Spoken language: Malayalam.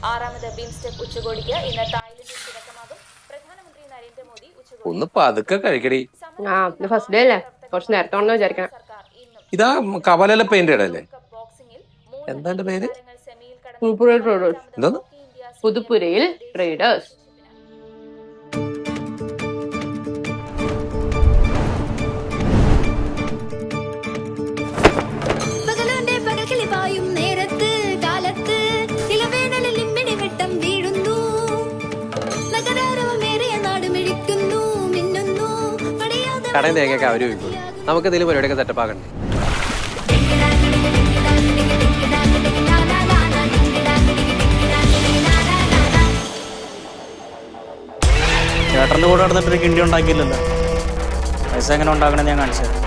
6ാമത് ബിംസ്റ്റെക് ഉച്ചകോടിക്ക് ഇന്ന് തായ്ലൻഡിൽ തുടക്കമാകും. പ്രധാനമന്ത്രി നരേന്ദ്രമോദി ഒന്ന് പതുക്കെ കഴിക്കടി. ഫസ്റ്റ് ഡേ അല്ലേ, കുറച്ച് നേരത്തെ ആണെന്ന് വിചാരിക്കണം. ഇതാ കവലയിലെ പെയിന്റ് അല്ലേ? എന്താണ്ട് പേര്? എന്തോന്ന്? പുതുപ്പുരയിൽ ട്രേഡേഴ്സ്. കടയിൽ തേങ്ങയൊക്കെ അവര് വയ്ക്കും. നമുക്ക് എന്തെങ്കിലും പരിപാടിയൊക്കെ സെറ്റപ്പ് ആക്കണ്ടേ? ചേട്ടൻ്റെ കൂടെ നടന്നിട്ടൊരു കിണ്ടി ഉണ്ടാക്കിയില്ലല്ലോ. പൈസ എങ്ങനെ ഉണ്ടാക്കണമെന്ന് ഞാൻ കാണിച്ചു തരാം.